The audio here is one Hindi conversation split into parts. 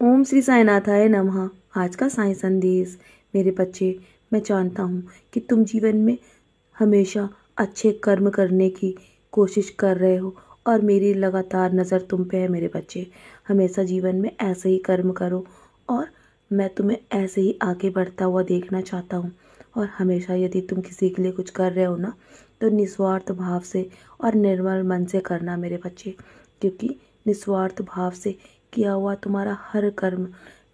ओम श्री साईनाथाय नमः। आज का साई संदेश। मेरे बच्चे, मैं जानता हूँ कि तुम जीवन में हमेशा अच्छे कर्म करने की कोशिश कर रहे हो और मेरी लगातार नज़र तुम पे है। मेरे बच्चे, हमेशा जीवन में ऐसे ही कर्म करो और मैं तुम्हें ऐसे ही आगे बढ़ता हुआ देखना चाहता हूँ। और हमेशा यदि तुम किसी के लिए कुछ कर रहे हो ना, तो निस्वार्थ भाव से और निर्मल मन से करना मेरे बच्चे, क्योंकि निस्वार्थ भाव से किया हुआ तुम्हारा हर कर्म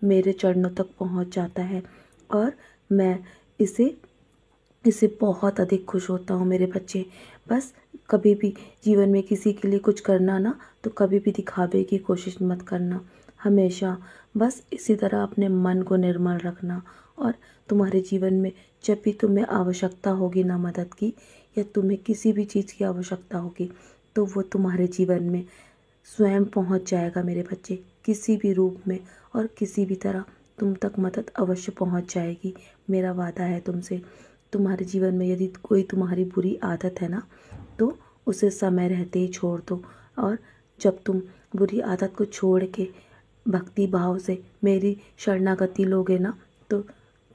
मेरे चरणों तक पहुंच जाता है और मैं इससे बहुत अधिक खुश होता हूँ मेरे बच्चे। बस कभी भी जीवन में किसी के लिए कुछ करना ना, तो कभी भी दिखावे की कोशिश मत करना। हमेशा बस इसी तरह अपने मन को निर्मल रखना और तुम्हारे जीवन में जब भी तुम्हें आवश्यकता होगी ना मदद की, या तुम्हें किसी भी चीज़ की आवश्यकता होगी, तो वो तुम्हारे जीवन में स्वयं पहुंच जाएगा मेरे बच्चे, किसी भी रूप में और किसी भी तरह तुम तक मदद अवश्य पहुंच जाएगी। मेरा वादा है तुमसे। तुम्हारे जीवन में यदि कोई तुम्हारी बुरी आदत है ना, तो उसे समय रहते ही छोड़ दो। और जब तुम बुरी आदत को छोड़ के भक्ति भाव से मेरी शरणागति लोगे ना, तो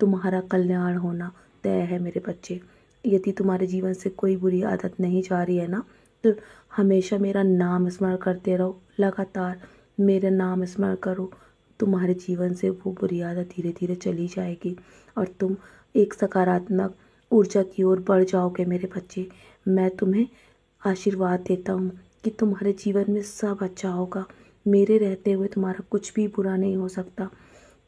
तुम्हारा कल्याण होना तय है मेरे बच्चे। यदि तुम्हारे जीवन से कोई बुरी आदत नहीं जा रही है ना, तो हमेशा मेरा नाम स्मरण करते रहो। लगातार मेरा नाम स्मरण करो, तुम्हारे जीवन से वो बुरी आदत धीरे धीरे चली जाएगी और तुम एक सकारात्मक ऊर्जा की ओर बढ़ जाओगे मेरे बच्चे। मैं तुम्हें आशीर्वाद देता हूँ कि तुम्हारे जीवन में सब अच्छा होगा। मेरे रहते हुए तुम्हारा कुछ भी बुरा नहीं हो सकता।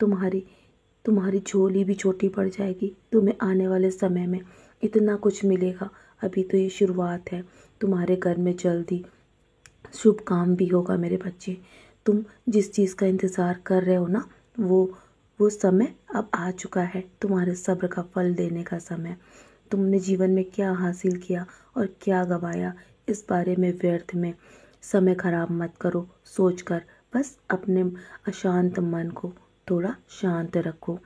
तुम्हारी झोली भी छोटी पड़ जाएगी। तुम्हें आने वाले समय में इतना कुछ मिलेगा। अभी तो ये शुरुआत है। तुम्हारे घर में जल्दी शुभ काम भी होगा मेरे बच्चे। तुम जिस चीज़ का इंतज़ार कर रहे हो ना, वो समय अब आ चुका है। तुम्हारे सब्र का फल देने का समय। तुमने जीवन में क्या हासिल किया और क्या गवाया, इस बारे में व्यर्थ में समय खराब मत करो सोचकर। बस अपने अशांत मन को थोड़ा शांत रखो।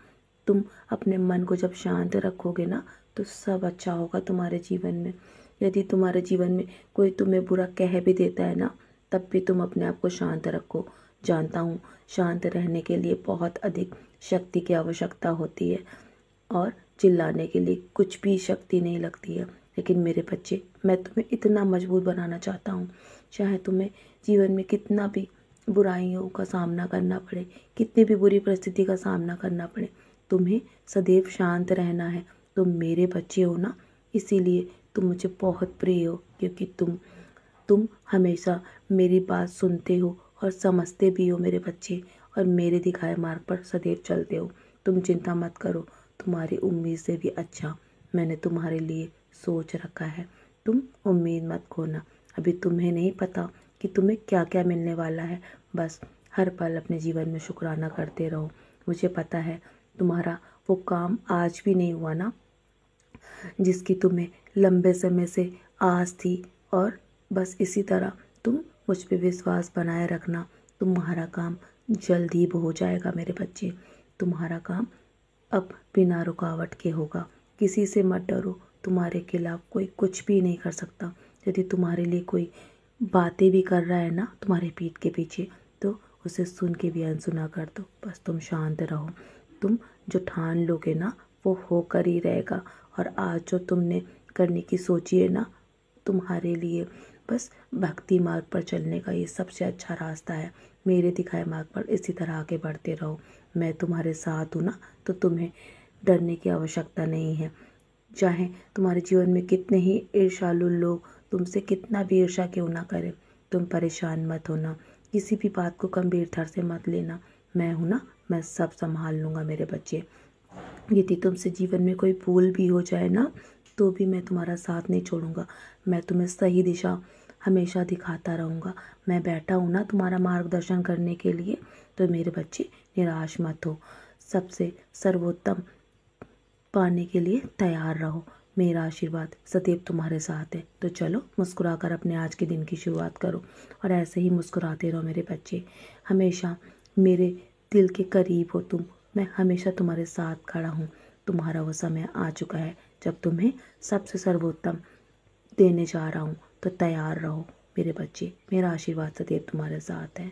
तुम अपने मन को जब शांत रखोगे ना, तो सब अच्छा होगा तुम्हारे जीवन में। यदि तुम्हारे जीवन में कोई तुम्हें बुरा कह भी देता है ना, तब भी तुम अपने आप को शांत रखो। जानता हूँ शांत रहने के लिए बहुत अधिक शक्ति की आवश्यकता होती है और चिल्लाने के लिए कुछ भी शक्ति नहीं लगती है। लेकिन मेरे बच्चे, मैं तुम्हें इतना मजबूत बनाना चाहता हूँ, चाहे तुम्हें जीवन में कितना भी बुराइयों का सामना करना पड़े, कितनी भी बुरी परिस्थिति का सामना करना पड़े, तुम्हें सदैव शांत रहना है। तुम मेरे बच्चे हो ना, इसीलिए तुम मुझे बहुत प्रिय हो, क्योंकि तुम हमेशा मेरी बात सुनते हो और समझते भी हो मेरे बच्चे, और मेरे दिखाए मार्ग पर सदैव चलते हो। तुम चिंता मत करो, तुम्हारी उम्मीद से भी अच्छा मैंने तुम्हारे लिए सोच रखा है। तुम उम्मीद मत खोना। अभी तुम्हें नहीं पता कि तुम्हें क्या क्या मिलने वाला है। बस हर पल अपने जीवन में शुक्राना करते रहो। मुझे पता है तुम्हारा वो काम आज भी नहीं हुआ ना, जिसकी तुम्हें लंबे समय से आस थी। और बस इसी तरह तुम मुझ पे विश्वास बनाए रखना। तुम्हारा काम जल्द ही हो जाएगा मेरे बच्चे। तुम्हारा काम अब बिना रुकावट के होगा। किसी से मत डरो, तुम्हारे खिलाफ कोई कुछ भी नहीं कर सकता। यदि तुम्हारे लिए कोई बातें भी कर रहा है ना तुम्हारे पीठ के पीछे, तो उसे सुन के भी अनसुना कर दो। बस तुम शांत रहो। तुम जो ठान लोगे ना, वो होकर ही रहेगा। और आज जो तुमने करने की सोची है ना, तुम्हारे लिए बस भक्ति मार्ग पर चलने का ये सबसे अच्छा रास्ता है। मेरे दिखाए मार्ग पर इसी तरह आगे बढ़ते रहो। मैं तुम्हारे साथ हूँ ना, तो तुम्हें डरने की आवश्यकता नहीं है। चाहे तुम्हारे जीवन में कितने ही ईर्ष्यालु लोग तुमसे कितना भी ईर्ष्या क्यों ना करें, तुम परेशान मत होना। किसी भी बात को गंभीरता से मत लेना। मैं हूँ ना, मैं सब संभाल लूँगा मेरे बच्चे। यदि तुमसे जीवन में कोई भूल भी हो जाए ना, तो भी मैं तुम्हारा साथ नहीं छोड़ूंगा। मैं तुम्हें सही दिशा हमेशा दिखाता रहूँगा। मैं बैठा हूँ ना तुम्हारा मार्गदर्शन करने के लिए। तो मेरे बच्चे, निराश मत हो। सबसे सर्वोत्तम पाने के लिए तैयार रहो। मेरा आशीर्वाद सदैव तुम्हारे साथ है। तो चलो, मुस्कुराकर अपने आज के दिन की शुरुआत करो और ऐसे ही मुस्कुराते रहो मेरे बच्चे। हमेशा मेरे दिल के करीब हो तुम। मैं हमेशा तुम्हारे साथ खड़ा हूँ। तुम्हारा वो समय आ चुका है जब तुम्हें सबसे सर्वोत्तम देने जा रहा हूँ। तो तैयार रहो मेरे बच्चे। मेरा आशीर्वाद सदैव तुम्हारे साथ है।